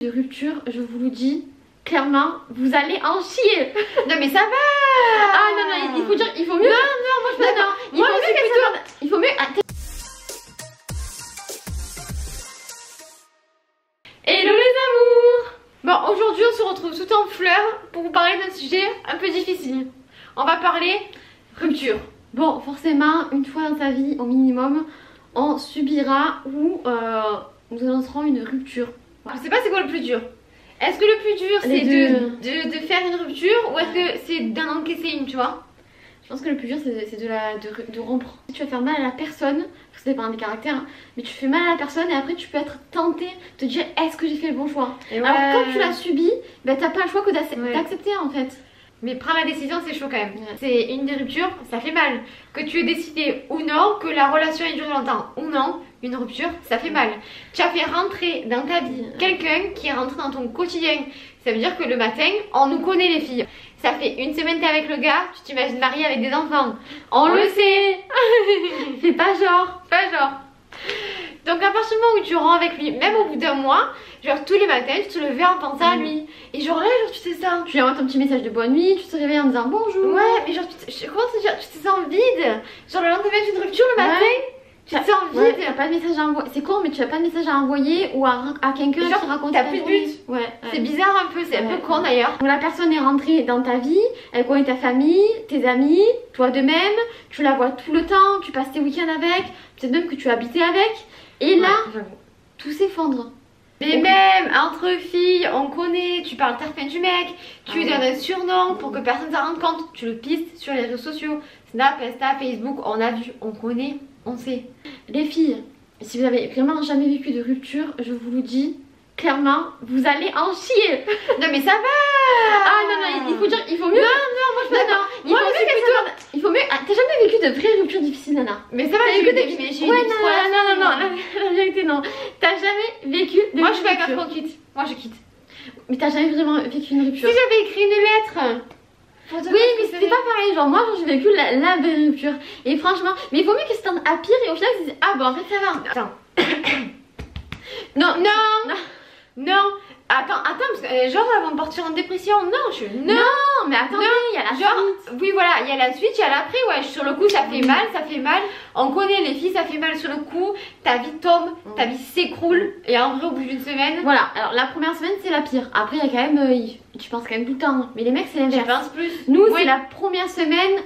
De rupture, je vous le dis, clairement, vous allez en chier. Non mais ça va. Ah non, non, il faut dire, il faut mieux. Non, non, moi je suis d'accord. Il faut mieux. Hello les amours. Bon, aujourd'hui on se retrouve tout en fleurs pour vous parler d'un sujet un peu difficile. On va parler rupture. Bon, forcément, une fois dans sa vie, au minimum, on subira ou nous annoncerons une rupture. Je sais pas c'est quoi le plus dur. Est-ce que le plus dur c'est de faire une rupture ou est-ce que c'est d'en encaisser une, tu vois? Je pense que le plus dur c'est de rompre. Tu vas faire mal à la personne, parce que ça dépend des caractères, hein, mais tu fais mal à la personne et après tu peux être tenté de te dire est-ce que j'ai fait le bon choix. Alors quand tu l'as subi, bah, t'as pas le choix que d'accepter en fait. Mais prendre la décision c'est chaud quand même. C'est une des ruptures, ça fait mal. Que tu aies décidé ou non, que la relation ait duré longtemps ou non, une rupture ça fait mal. Tu as fait rentrer dans ta vie quelqu'un qui est rentré dans ton quotidien. Ça veut dire que le matin, on nous connaît les filles. Ça fait une semaine que t'es avec le gars, tu t'imagines mariée avec des enfants. On le sait. Fais pas genre. Pas genre. Donc à partir du moment où tu rentres avec lui, même au bout d'un mois, genre tous les matins tu te levais en pensant à lui. Et genre là, genre tu sais ça. Tu lui envoies ton petit message de bonne nuit, tu te réveilles en disant bonjour. Ouais, mais genre comment te dire, tu te sens vide. Genre le lendemain d'une rupture le matin. Tu te sens vide. Tu n'as pas de message à envoyer. C'est con, mais tu n'as pas de message à envoyer ou à quelqu'un qui raconte. T'as plus de but. Ouais. C'est bizarre un peu, c'est un peu con d'ailleurs. La personne est rentrée dans ta vie, elle connaît ta famille, tes amis, toi de même. Tu la vois tout le temps, tu passes tes week-ends avec, peut-être même que tu habitais avec. Et là, tout s'effondre. Mais même entre filles, on connaît, tu parles terpin du mec, tu lui donnes un surnom pour que personne ne s'en rende compte, tu le pistes sur les réseaux sociaux, Snap, Insta, Facebook, on a vu, on connaît, on sait. Les filles, si vous avez vraiment jamais vécu de rupture, je vous le dis, clairement, vous allez en chier. Non mais ça va. Ah non, non, il faut dire, il faut mieux. Non, moi je suis d'accord. Il faut mieux. Ah, t'as jamais vécu de vraies ruptures difficiles, Nana? Mais ça va, j'ai vécu des ouais, non, la vérité non. T'as jamais vécu de Moi je suis d'accord qu'on quitte. Moi je quitte. Mais t'as jamais vraiment vécu une rupture? Si j'avais écrit une lettre. Oui, mais c'était pas pareil. Genre, moi j'ai vécu la vraie rupture. Et franchement, mais il vaut mieux que c'était à pire et au final tu dis ah bon en fait ça va. Attends. Non. Attends, parce que genre elles vont partir en dépression. Non, mais attendez, il y a la suite. Oui voilà, il y a la suite, il y a l'après, ouais, sur le coup ça fait mal. On connaît les filles, ça fait mal sur le coup, ta vie tombe, ta vie s'écroule. Et en vrai au bout d'une semaine. Voilà, alors la première semaine c'est la pire. Après il y a quand même, tu penses quand même tout le temps. Mais les mecs c'est l'inverse. Tu penses plus. Nous c'est la première semaine.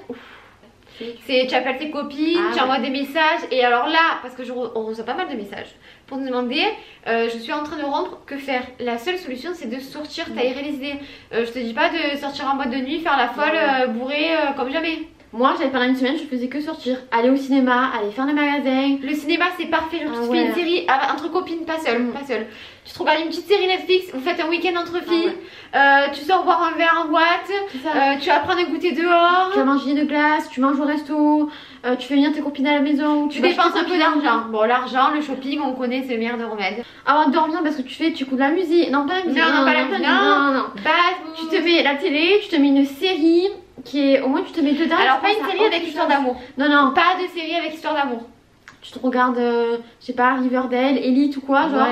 C'est tu appelles tes copines, tu envoies des messages et alors là, parce que on reçoit pas mal de messages pour nous demander je suis en train de rompre, que faire? La seule solution c'est de sortir, t'aérer les idées. Je te dis pas de sortir en boîte de nuit, faire la folle, bourrée comme jamais. Moi j'avais pendant une semaine je faisais que sortir, aller au cinéma, aller faire des magasins. Le cinéma c'est parfait, genre tu te fais une série entre copines, pas seule, Tu te regardes une petite série Netflix, vous faites un week-end entre filles, tu sors boire un verre en boîte, tu vas prendre un goûter dehors. Tu vas manger de glace, tu manges au resto, tu fais venir tes copines à la maison. Tu dépenses un peu d'argent. Bon l'argent, le shopping, on connaît, c'est le meilleur des remèdes. Avant de dormir parce que tu écoutes de la musique, non pas la musique, non, pas la musique, non. Tu te mets la télé, tu te mets une série qui est, au moins tu te mets dedans. Alors pas une série avec histoire d'amour. Non. Pas de série avec histoire d'amour. Tu te regardes, je sais pas, Riverdale, Elite ou quoi, genre.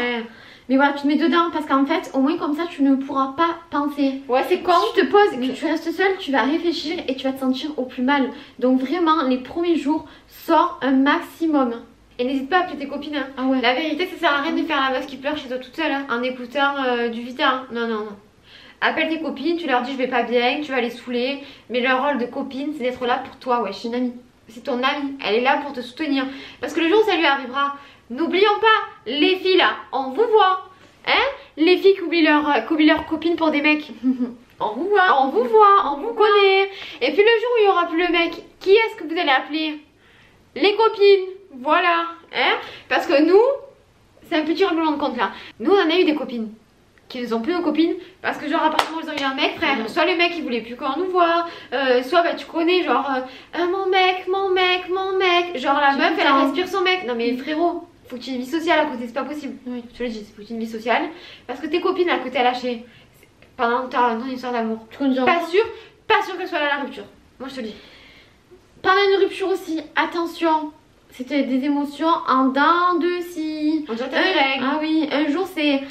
Mais voilà, tu te mets dedans parce qu'en fait, au moins comme ça, tu ne pourras pas penser. Ouais, c'est con. Si tu te poses, que tu restes seule, tu vas réfléchir et tu vas te sentir au plus mal. Donc vraiment, les premiers jours, sors un maximum. Et n'hésite pas à appeler tes copines. Hein. Ah ouais. La vérité, ça sert à rien de faire la meuf qui pleure chez toi toute seule hein, en écoutant du Vita. Hein. Non. Appelle tes copines, tu leur dis je vais pas bien, tu vas les saouler. Mais leur rôle de copine, c'est d'être là pour toi. Ouais, je suis une amie. C'est ton amie, elle est là pour te soutenir. Parce que le jour où ça lui arrivera, n'oublions pas, les filles là, on vous voit. Hein? Les filles qui oublient leur copine pour des mecs. On vous voit, on vous connaît. Et puis le jour où il y aura plus le mec, qui est-ce que vous allez appeler? Les copines. Voilà. Hein? Parce que nous, c'est un petit règlement de compte là. Nous on en a eu des copines qui ne sont plus nos copines parce que genre à partir du moment où ils ont eu un mec, frère, soit le mec il voulait plus qu'on nous voit, soit bah tu connais genre mon mec, genre la meuf elle respire son mec. Non mais frérot, faut que tu aies une vie sociale à côté, c'est pas possible. Oui, je te le dis, faut que tu aies une vie sociale parce que tes copines à côté à lâcher pendant ton histoire d'amour, pas sûr qu'elle soit là à la rupture. Moi je te le dis. Pendant une rupture aussi, attention, c'était des émotions en dents de scie. On dirait que t'as des règles. Ah oui, un jour c'est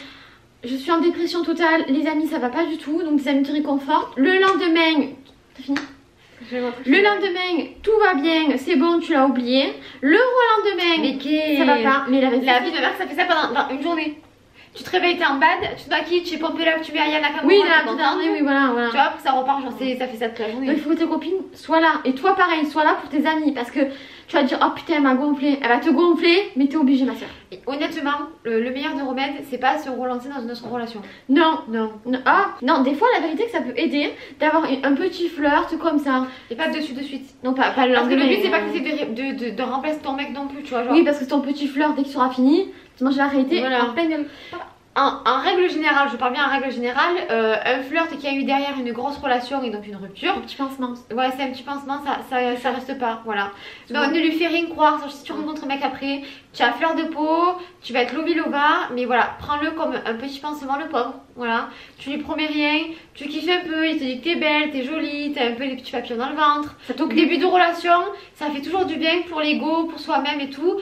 je suis en dépression totale, les amis ça va pas du tout, donc des amis te réconfortent. Le lendemain, t'as fini? Le lendemain, tout va bien, c'est bon, tu l'as oublié. Le lendemain, mais ça va pas. Mais la vie de ma mère, ça fait ça pendant une journée. Tu te réveilles, t'es en bad, tu te maquilles, tu es pompé là, tu mets Aya Nakamura. Oui, oui, voilà. Tu vois, pour que ça repart, genre, ça fait ça toute la journée. Il faut que tes copines soient là. Et toi, pareil, sois là pour tes amis. Parce que tu vas te dire, oh putain, elle m'a gonflé. Elle va te gonfler, mais t'es obligée, ma soeur. Et honnêtement, le meilleur des remèdes, c'est pas se relancer dans une autre relation. Non. Ah, non, des fois, la vérité, que ça peut aider d'avoir un petit flirt comme ça. Et pas dessus de suite. Non, pas le lendemain. Parce que le but, c'est pas que de remplacer ton mec non plus, tu vois. Genre. Oui, parce que ton petit flirt, dès qu'il sera fini, tu manges la réalité en pleine gueule. En règle générale, je parle bien en règle générale, un flirt qui a eu derrière une grosse relation et donc une rupture. Un petit pansement. Ouais, c'est un petit pansement, ça reste pas, voilà. Donc ne lui fais rien croire, si tu rencontres un mec après, tu as fleur de peau, tu vas être lova, mais voilà, prends-le comme un petit pansement, le pauvre, voilà. Tu lui promets rien, tu kiffes un peu, il te dit que t'es belle, t'es jolie, t'as un peu des petits papillons dans le ventre. Début de relation, ça fait toujours du bien pour l'ego, pour soi-même et tout.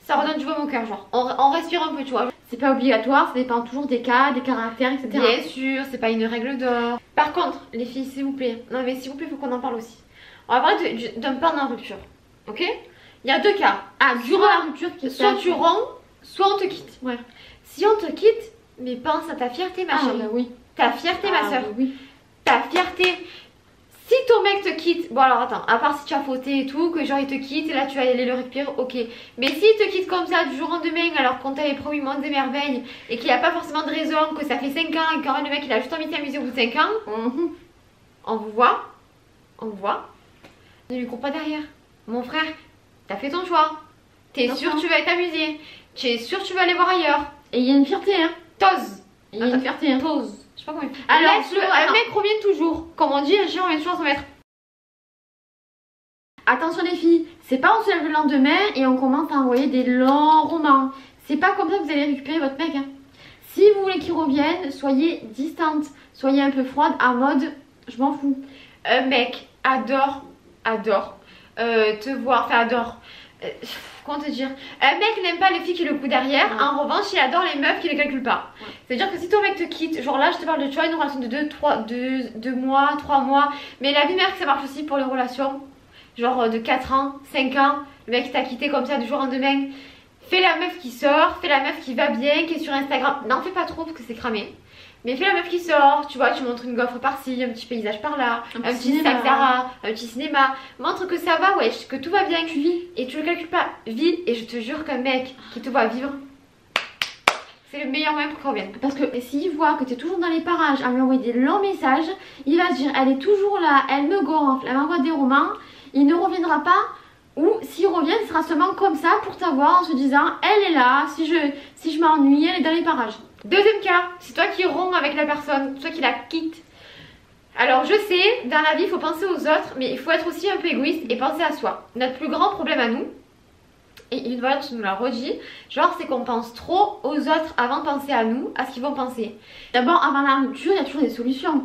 Ça redonne du baume au cœur, genre. On respire un peu, tu vois. C'est pas obligatoire, ça dépend toujours des cas, des caractères, etc. Bien sûr, c'est pas une règle d'or. Par contre, les filles, s'il vous plaît, non mais s'il vous plaît, faut qu'on en parle aussi. On va parler d'un pendant rupture, ok? Il y a deux cas. Ah, durant la rupture, soit tu romps, soit on te quitte. Ouais. Si on te quitte, mais pense à ta fierté, ma chérie. Bah oui. Ta fierté, ma soeur. Bah oui. Ta fierté. Si ton mec te quitte, bon alors attends, à part si tu as fauté et tout, que genre il te quitte et là tu vas aller le récupérer, ok. Mais s'il te quitte comme ça du jour au lendemain alors qu'on t'avait promis mondes et merveilles et qu'il n'y a pas forcément de raison, que ça fait 5 ans et quand même le mec il a juste envie de s'amuser au bout de 5 ans, on vous voit, ne lui cours pas derrière. Mon frère, t'as fait ton choix, t'es sûr que tu vas t'amuser, tu es sûr que tu vas aller voir ailleurs. Et il y a une fierté, hein. T'oses. Il y a une fierté, hein. T'oses. Je sais pas comment. Alors, un mec revient toujours. Comme on dit, un chien revient toujours à son maître. Attention les filles, c'est pas on se lève le lendemain et on commence à envoyer des longs romans. C'est pas comme ça que vous allez récupérer votre mec, hein. Si vous voulez qu'il revienne, soyez distante, soyez un peu froide, en mode je m'en fous. Un mec adore te voir, enfin adore. Comment te dire? Un mec n'aime pas les filles qui le coupent derrière. En revanche, il adore les meufs qui les calculent pas. C'est-à-dire que si ton mec te quitte, genre là je te parle de tu vois une relation de 2 mois, 3 mois, mais la vie mère que ça marche aussi pour les relations genre de 4 ans, 5 ans, le mec t'a quitté comme ça du jour au lendemain. Fais la meuf qui sort, fais la meuf qui va bien, qui est sur Instagram. N'en fais pas trop parce que c'est cramé. Mais fais la meuf qui sort, tu vois, tu montres une gaufre par-ci, un petit paysage par-là, un petit sac Zara, un petit cinéma. Montre que ça va, wesh, que tout va bien, tu vis. Et tu le calcules pas, vis. Et je te jure qu'un mec qui te voit vivre, c'est le meilleur moyen pour qu'il revienne. Parce que s'il voit que tu es toujours dans les parages à lui envoyer des longs messages, il va se dire elle est toujours là, elle me gonfle, elle m'envoie des romans, il ne reviendra pas. Ou s'il revient, ce sera seulement comme ça pour t'avoir en se disant elle est là, si je m'ennuie, elle est dans les parages. Deuxième cas, c'est toi qui romps avec la personne, toi qui la quittes. Alors je sais, dans la vie il faut penser aux autres, mais il faut être aussi un peu égoïste et penser à soi. Notre plus grand problème à nous, et une voyante nous l'a redit, genre c'est qu'on pense trop aux autres avant de penser à nous, à ce qu'ils vont penser. D'abord avant la rupture, il y a toujours des solutions.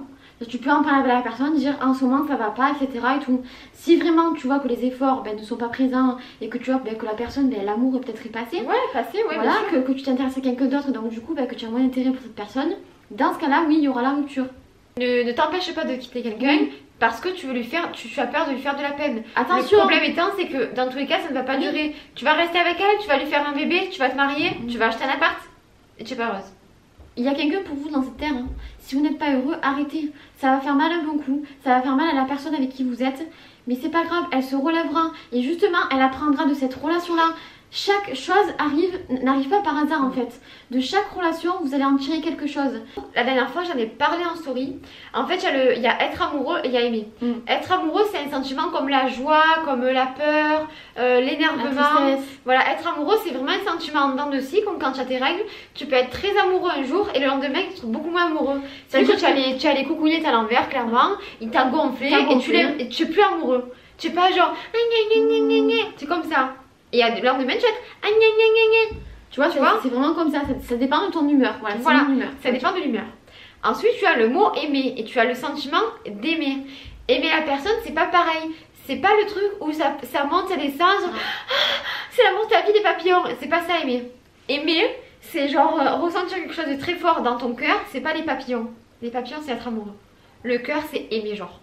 Tu peux en parler avec la personne, dire en ce moment ça va pas, etc. et tout. Si vraiment tu vois que les efforts ne sont pas présents et que tu vois que la personne, l'amour est peut-être passé. Ouais, passé, ouais. Voilà, que tu t'intéresses à quelqu'un d'autre, donc du coup que tu as moins d'intérêt pour cette personne. Dans ce cas-là, oui, il y aura la rupture. Ne t'empêche pas de quitter quelqu'un parce que tu as peur de lui faire de la peine. Attention. Le problème étant, c'est que dans tous les cas, ça ne va pas durer. Tu vas rester avec elle, tu vas lui faire un bébé, tu vas te marier, tu vas acheter un appart et tu es pas heureuse. Il y a quelqu'un pour vous dans cette terre, hein. Si vous n'êtes pas heureux, arrêtez. Ça va faire mal un bon coup, ça va faire mal à la personne avec qui vous êtes. Mais c'est pas grave, elle se relèvera. Et justement, elle apprendra de cette relation-là. Chaque chose n'arrive pas par hasard en fait. De chaque relation, vous allez en tirer quelque chose. La dernière fois, j'en ai parlé en story. En fait, il y a être amoureux et il y a aimer. Être amoureux, c'est un sentiment comme la joie, comme la peur, l'énervement. Voilà, être amoureux, c'est vraiment un sentiment en dents de scie, comme quand tu as tes règles. Tu peux être très amoureux un jour et le lendemain, tu te trouves beaucoup moins amoureux. C'est-à-dire que tu as les coucouillettes à l'envers, clairement. Il t'a gonflé et tu es plus amoureux. Tu es pas genre, c'est comme ça. Et le lendemain, tu vas être tu vois, c'est vraiment comme ça, ça dépend de ton humeur. Voilà, ça dépend de l'humeur. Ensuite, tu as le mot aimer et tu as le sentiment d'aimer. Aimer la personne, c'est pas pareil. C'est pas le truc où ça monte, ça descend, genre, c'est l'amour de ta vie des papillons. C'est pas ça aimer. Aimer, c'est genre ressentir quelque chose de très fort dans ton cœur, c'est pas les papillons. Les papillons, c'est être amoureux. Le cœur, c'est aimer, genre.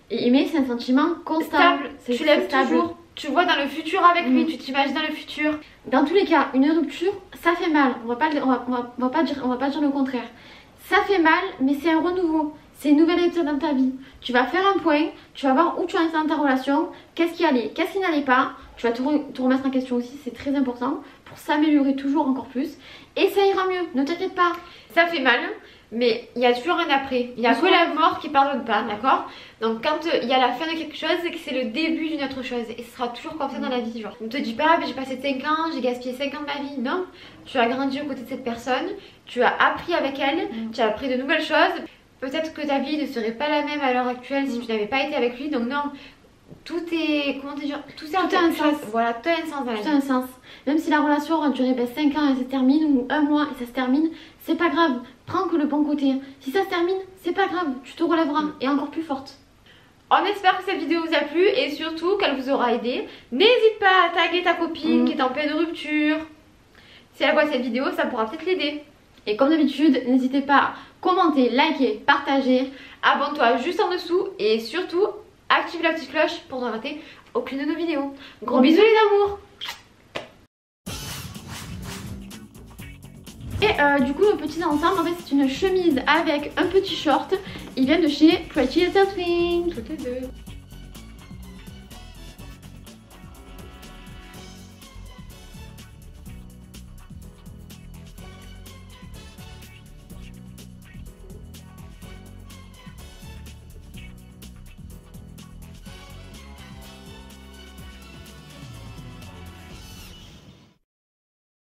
Et aimer, c'est un sentiment constant. Stable, tu l'aimes toujours. Tu vois dans le futur avec lui, tu t'imagines dans le futur. Dans tous les cas, une rupture, ça fait mal. On va pas dire le contraire. Ça fait mal, mais c'est un renouveau. C'est une nouvelle étape dans ta vie. Tu vas faire un point, tu vas voir où tu en es dans ta relation, qu'est-ce qui allait, qu'est-ce qui n'allait pas. Tu vas te remettre en question aussi, c'est très important pour s'améliorer toujours encore plus. Et ça ira mieux, ne t'inquiète pas. Ça fait mal, mais il y a toujours un après. Il n'y a que la mort qui pardonne pas, d'accord? Donc quand il y a la fin de quelque chose, c'est que c'est le début d'une autre chose. Et ce sera toujours comme ça dans la vie, genre. Ne te dis pas, j'ai passé 5 ans, j'ai gaspillé 5 ans de ma vie. Non, tu as grandi aux côtés de cette personne, tu as appris avec elle, tu as appris de nouvelles choses. Peut-être que ta vie ne serait pas la même à l'heure actuelle si tu n'avais pas été avec lui. Donc non, tout est, comment te dire, tout a un sens. Voilà, tout a un sens dans la vie. Tout a un sens. Même si la relation a duré 5 ans et ça se termine, ou 1 mois et ça se termine, c'est pas grave. Prends que le bon côté. Si ça se termine, c'est pas grave. Tu te relèveras et encore plus forte. On espère que cette vidéo vous a plu et surtout qu'elle vous aura aidé. N'hésite pas à taguer ta copine qui est en pleine rupture. Si elle voit cette vidéo, ça pourra peut-être l'aider. Et comme d'habitude, n'hésitez pas à commenter, liker, partager. Abonne-toi juste en dessous et surtout, active la petite cloche pour ne rater aucune de nos vidéos. Gros bisous les amours! Et du coup, le petit ensemble, en fait, c'est une chemise avec un petit short. Il vient de chez Pretty Little Thing. Toutes les deux.